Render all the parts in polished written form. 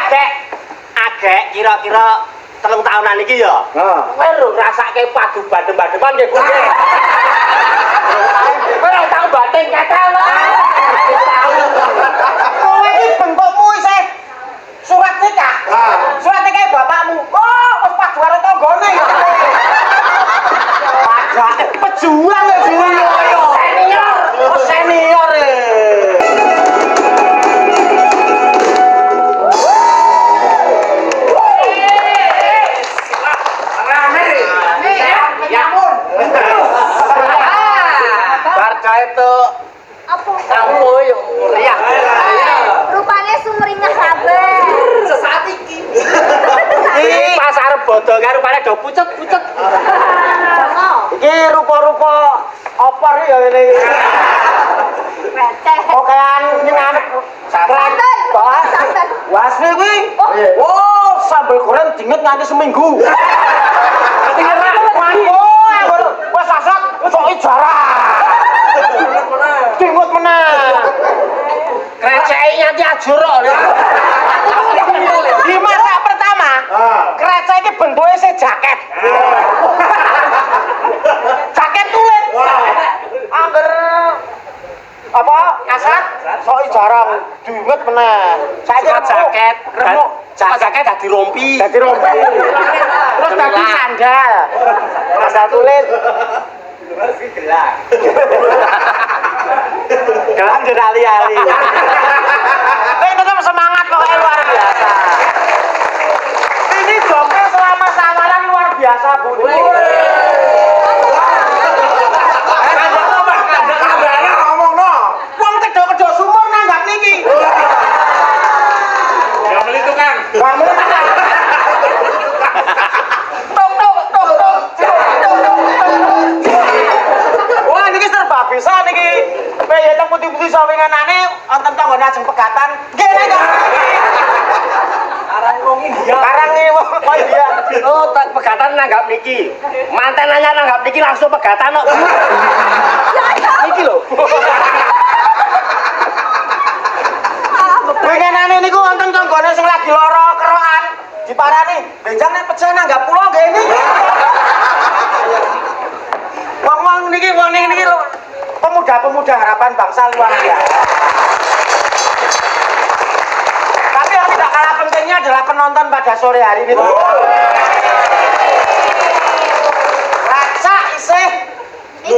Agek kira-kira 3 tahunan iki ya. Kowe lho ngrasake padu badem-bademan nggih, Bu. Kowe ora tau bating ketel. Kowe iki bentukmu isih surat nikah. Surat nikah bapakmu. Oh, wis padu karo tanggane. Agak pejuang ya dhewe yo. Senior. Oh, senior e. Itu apa? Kamu yo meriah. Rupane sumringah kabeh. Sesaat iki. Iki pasar bodo karo rupane do pucet-pucet. Iki rupa-rupa opor ya ngene iki. Receh. Okean ning anak Santen. Santen. Wasne kuwi. Oh, sambel goreng dinget nganti seminggu. Wes sasak sok ijarah. Dingut menang. Kreceke nganti ajur. Di masa pertama, krecek iki bentuke se jaket. Jaket tulen. Angger apa kasat sok jarang dingut menang. Saiki jaket, remuk jaket dadi rompi. Terus dadi sandal. Sandal tulen. Harus gelang. Gelang jadi ali-ali. Tapi tetap semangat pokoknya luar biasa. Ini jompe selama samaran luar biasa, Bu. Kandangnya ngomong no. Wong cedok-cedok sumur nanggap niki. Gak beli tukang. Gak beli tukang. Bisa niki. Piye teng putih-putih sawenganane wonten tanggane ajeng pegatan. Nggih nek. Karang wong India. Karange wong India. Oh, tak pegatan nanggap niki. Manten anyar nanggap niki langsung pegatan kok. Niki lho. Pengenane niku wonten tanggane sing lagi lara kerokan. Diparani, benjang nek pecah nanggap kula nggih niki. Wong niki lho. Pemuda-pemuda harapan bangsa luar biasa. Tapi yang tidak kalah pentingnya adalah penonton pada sore hari ini. Raca isih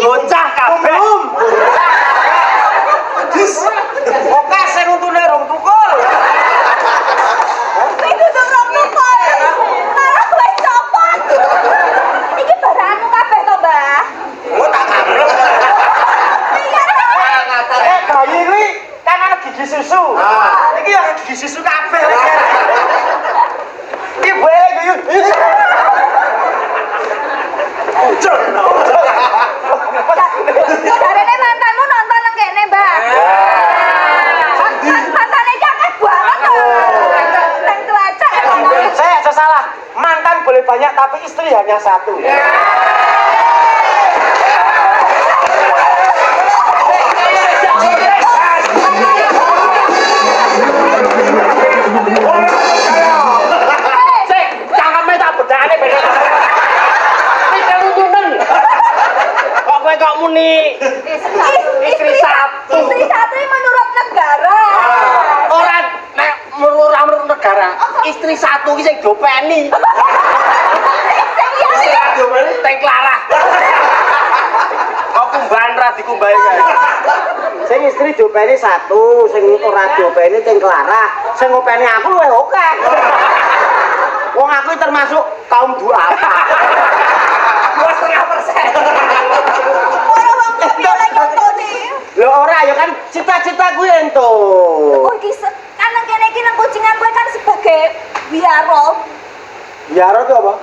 bocah kabeh. Oke, sing untune rong tukul. Itu tuh rong tukul. Malah wis copot. Iki barangmu kabeh to, Mbah? Oh, tak ngamrep. Bayi kuwi kan ana gigi susu. Iki ya gigi susu kabeh iki. Iki boleh guyu. Jarene mantanmu nonton nang kene, Mbah. Mantane iki akeh banget to. Nang Cilacap. Saya salah. Mantan boleh banyak tapi istri hanya satu. Kok muni istri satu. Istri satu ini menurut negara. Orang nek menurut negara, istri satu iki sing dopeni. Sing dopeni teng Clara. Kok kumbahan ra dikumbahi kae. Sing istri dopeni satu, sing ora dopeni teng Clara. Sing ngopeni aku luwih oke. Wong aku termasuk kaum duafa. 2,5%. Lho ora ya kan cita-cita kuwi ento. Oh iki kan nang kene iki nang kucingan kowe kan sebagai biaro. Biaro itu apa?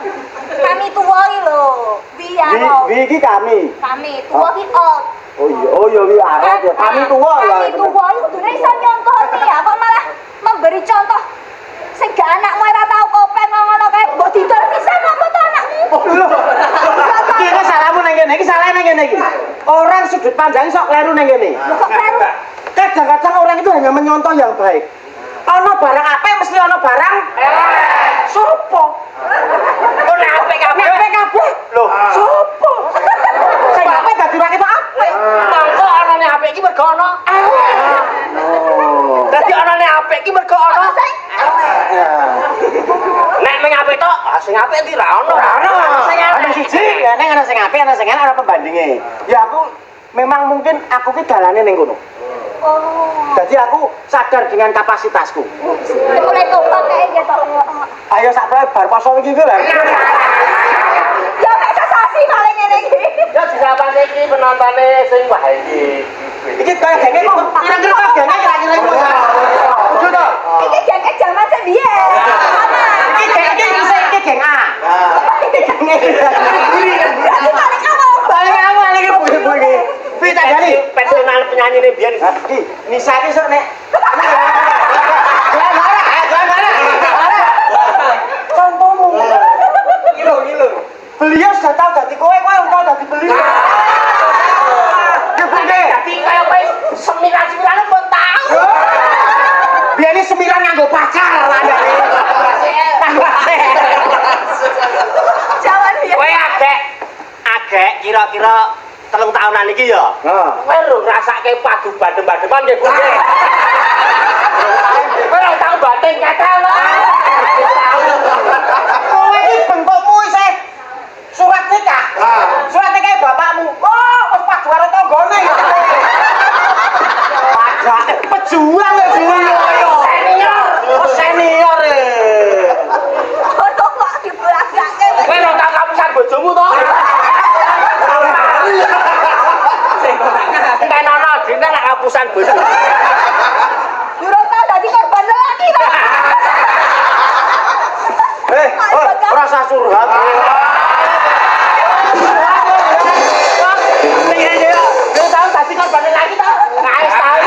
Kami tuwa iki lho, biaro. Iki kami. Kami tuwa iki out. Oh iya biaro ya. Kami tuwa ya. Kami tuwa iki kudune iso nyontoni ya, kok malah memberi contoh sing gak anakmu ora tau kopen ngono kae mbok didol pisan apa to anakmu? Iki salahmu nang kene, iki salah nang kene iki. Orang sudut pandang sok kleru nang kene. Kok kleru? Kadang-kadang orang itu hanya menyontoh yang baik. Ono barang apa mesti mesti ana barang sopo Kok nek apik kabeh? lho sopo sing apik dadi ra ketok apik Mangko anane apik iki mergo ana Dadi anane apik iki mergo ana Nek ming apik tok, sing apik ndi ra ono. ana siji ya ning ana sing apik ana sing ana pembandinge ya aku memang mungkin aku ki dalane ning kono jadi aku sadar dengan kapasitasku Mulai tobat kayak gitu. ayo sak bar poso iki lho Ya mek sesasi malah ngene iki. Ya disapane iki penontone sing wah iki. iki kaya genge kok kira-kira kok genge kira-kira iku ojo to Iki gengke jaman sebiyen. iki geng A Berarti paling awal. paling awal iki bu iki piye tak jani Pensiunan penyanyine biyen. iki Nisa iki sok nek contohmu Ngilo. beliau sudah tahu dadi kowe tahu dadi beliau ya bende Dadi kaya kowe semiran-semirane pun tau. biyen semiran nganggo pacar landane Jaman biyen. Kowe agek kira-kira 3 tahunan iki ya. Kowe lho ngrasake padu badem-bademan nggih Bu. Kowe ora tau batin ketel. kowe iki bentukmu isih surat nikah surat nikah bapakmu oh wis padu karo tanggane pajak pejuang ya Senior. senior Foto kok dibelakangke. Kowe ora tau kapusan bojomu to? Entek nono dene nek kapusan bojomu. Durung tau dadi korban lelaki to. ora usah surhat Lu tau dadi korban lagi to? Kaes tau.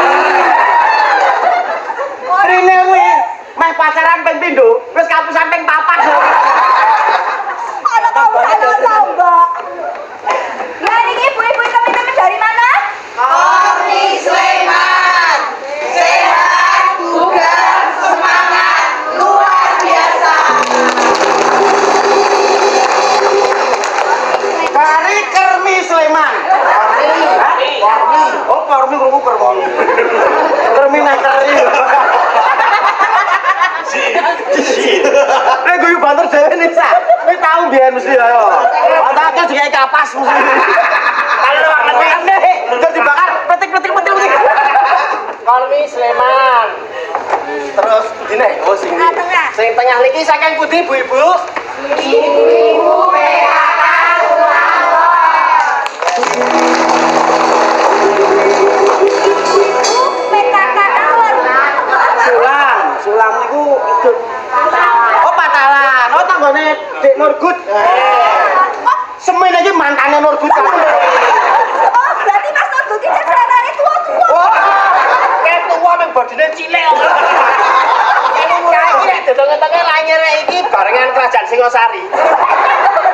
rene kuwi meh pacaran ping pindho wis kapusan ping 4 Ana kamu ana tambah. Ya ini ibu-ibu teman-teman dari mana? Korni Sleman, sehat, bugar, semangat, luar biasa. Kari Kermi Sleman. Kermi. Oh, Kermi krungu Kermi. Kermi nang keri. Nek guyu banter dhewe Nisa. Kowe tau biyen mesti ayo. Atake juga kapas mesti. Kalau Nek terus dibakar petik. Kormi Sleman. Terus dine oh sing Tengah. sing tengah niki saking pundi Bu-ibu? Ibu-ibu PKK PKK awal. Sulam niku hidup. Oh, Patalan. Oh, tanggane Dik Nurgut. Semen iki mantane Nurgut. Oh, berarti Mas Nur iki jajarane tua-tua. Oh, Kayak tua meng bodine cilik. Kayak iki nek dodong-dodonge lanyere iki barengan kerajaan Singosari.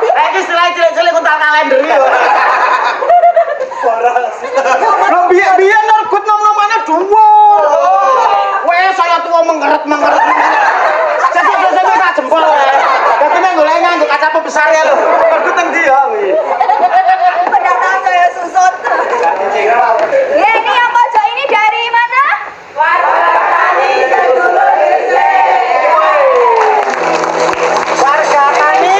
lah iki istilah cilik-cilik kuntal kalender yo. Lho biyen Nurgut nom-nomane dhuwur. Wes saya tua mengeret. Sesuk-sesuk tak jempol wae. Dadi nek golek nganggo kaca pembesar ya lho. Nurgut nang ndi ya kuwi? Pendatang saya susut. Ya ini yang pojok ini dari mana? warga tani sedulur Gresik. Warga tani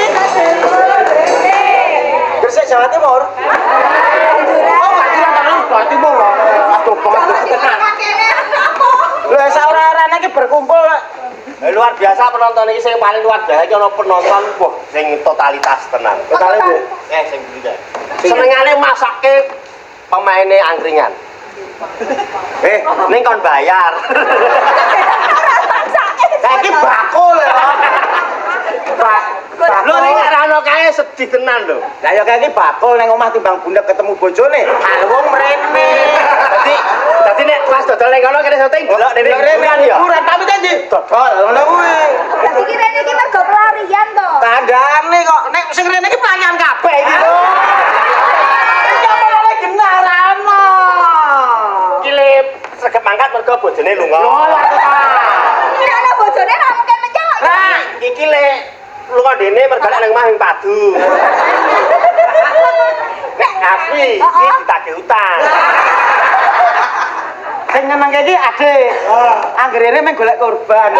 Gresik Jawa Timur. Oh, Madura tenan Jawa Timur lho. Aduh banget tenan. Lho saurane iki berkumpul Luar biasa penonton ini yang paling luar biasa iki ana penonton wah sing totalitas tenan. Totale Bu. Sing beda. Senengane masake pemaine angkringan. Ning kon bayar. Saiki bakul ya. Lho ning rano kae sedih tenan lho. Lah ya kayak iki bakul nang omah timbang bundek ketemu bojone. Hal wong mrene. Dadi nek pas dodol ning kono kene syuting delok dene hiburan ya. Hiburan tapi tadi dodol ngono kuwi. Iki rene iki mergo pelarian to. Tandane kok nek sing rene iki pelarian kabeh iki lho. Iki apa oleh genarano. Iki le sregep mangkat mergo bojone lunga. Lho, Ini ana bojone ra mungkin iki le lunga dene mergo nang omah ing padu. Nek asli iki ditagih utang. Sing nyenengke iki Ade. Anggerene meng golek korban.